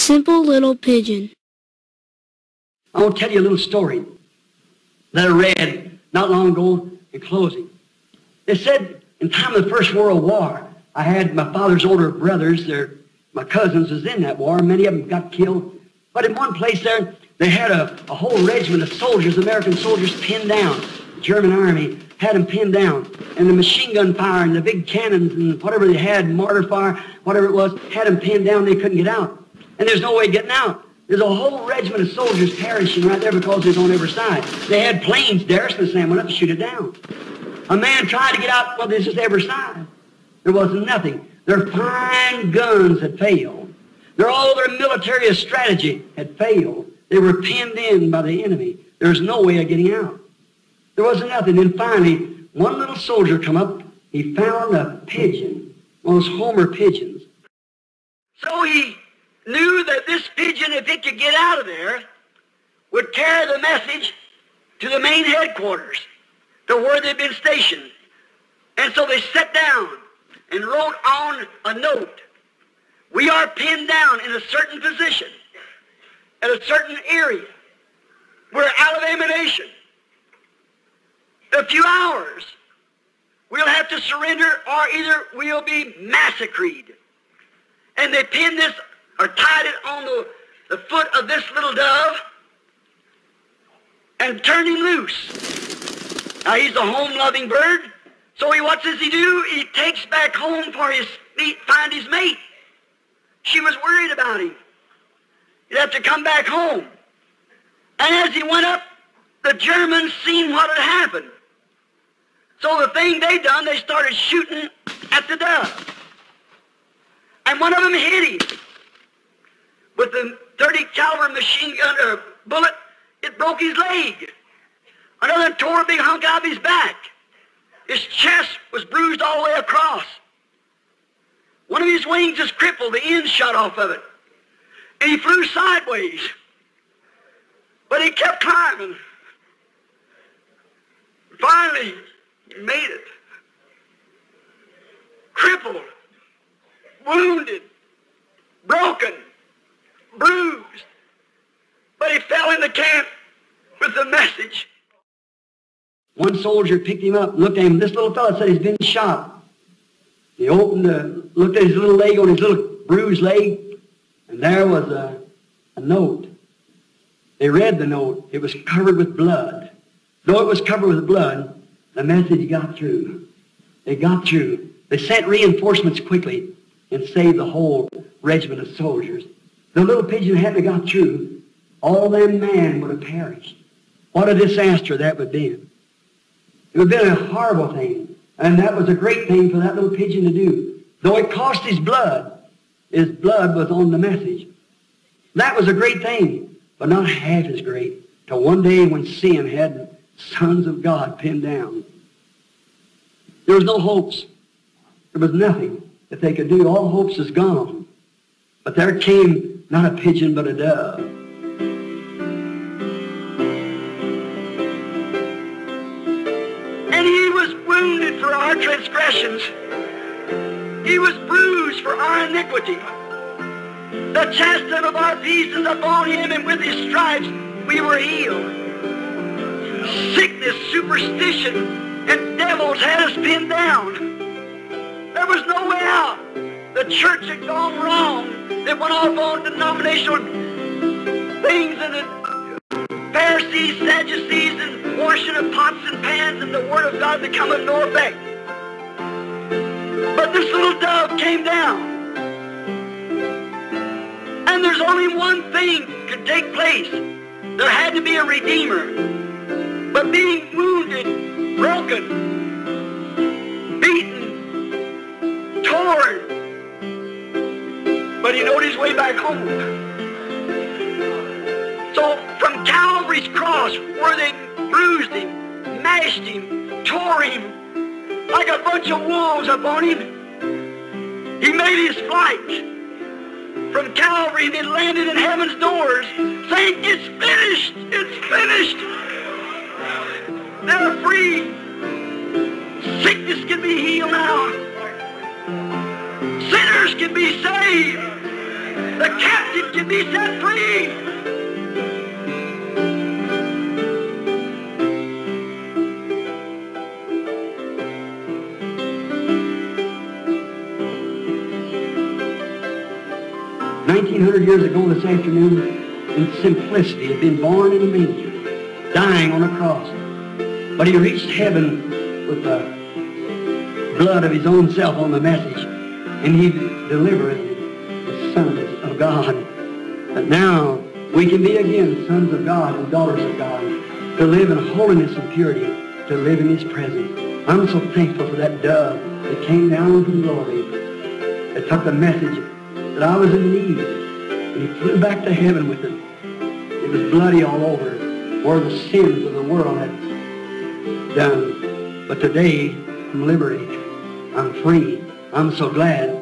simple little pigeon. I want to tell you a little story that I read not long ago in closing. It said in time of the First World War, I had my father's older brothers, my cousins was in that war. Many of them got killed. But in one place there, they had a whole regiment of soldiers, American soldiers, pinned down. The German army had them pinned down. And the machine gun fire and the big cannons and whatever they had, mortar fire, whatever it was, had them pinned down. They couldn't get out. And there's no way of getting out. There's a whole regiment of soldiers perishing right there because it was on every side. They had planes there, so Sam went up to shoot it down. A man tried to get out, well, this is every side. There wasn't nothing. Their fine guns had failed. All their military strategy had failed. They were pinned in by the enemy. There was no way of getting out. There wasn't nothing. Then finally, one little soldier come up. He found a pigeon, one of those Homer pigeons. So he knew that this pigeon, if it could get out of there, would carry the message to the main headquarters, to where they'd been stationed. And so they sat down and wrote on a note, "We are pinned down in a certain position, at a certain area. We're out of ammunition. In a few hours, we'll have to surrender or either we'll be massacred." And they pinned this or tied it on the foot of this little dove and turned him loose. Now he's a home-loving bird, so what does he do? He takes back home for find his mate. She was worried about him. He'd have to come back home. And as he went up, the Germans seen what had happened. So the thing they done, they started shooting at the dove. And one of them hit him with the .30 caliber machine gun bullet. It broke his leg. Another tore a big hunk out of his back. His chest was bruised all the way across. One of his wings is crippled. The end shot off of it. And he flew sideways. But he kept climbing. Finally, he made it. Crippled, wounded, broken, bruised. But he fell in the camp with the message. One soldier picked him up and looked at him. This little fellow said he's been shot. He looked at his little leg, on his little bruised leg, and there was a note. They read the note. It was covered with blood. Though it was covered with blood, the message got through. It got through. They sent reinforcements quickly and saved the whole regiment of soldiers. The little pigeon hadn't got through, all them men would have perished. What a disaster that would have been. It would have been a horrible thing. And that was a great thing for that little pigeon to do. Though it cost his blood was on the message. That was a great thing, but not half as great till one day when sin had sons of God pinned down. There was no hopes. There was nothing that they could do. All hopes is gone. But there came not a pigeon but a dove. And he was wounded for our transgressions. He was bruised for our iniquity. The chastisement of our peace is upon him, and with his stripes we were healed. Sickness, superstition, and devils had us pinned down. There was no way out. The church had gone wrong. They went off on denominational things, and the Pharisees, Sadducees, and washing of pots and pans, and the Word of God become of no effect. But this little dove came down. And there's only one thing could take place. There had to be a Redeemer. But being wounded, broken, beaten, torn, but he knowed his way back home. So from Calvary's cross, where they bruised him, mashed him, tore him, like a bunch of wolves upon him, he made his flight from Calvary and then landed in heaven's doors, saying, "It's finished! It's finished!" They're free. Sickness can be healed now. Sinners can be saved. The captive captive can be set free. Years ago this afternoon, in simplicity, had been born in a manger, dying on a cross. But he reached heaven with the blood of his own self on the message, and he delivered the sons of God. But now we can be again sons of God and daughters of God, to live in holiness and purity, to live in his presence. I'm so thankful for that dove that came down from glory, that took the message that I was in need. He flew back to heaven with it. It was bloody all over, where the sins of the world had done. But today, I'm liberated. I'm free. I'm so glad.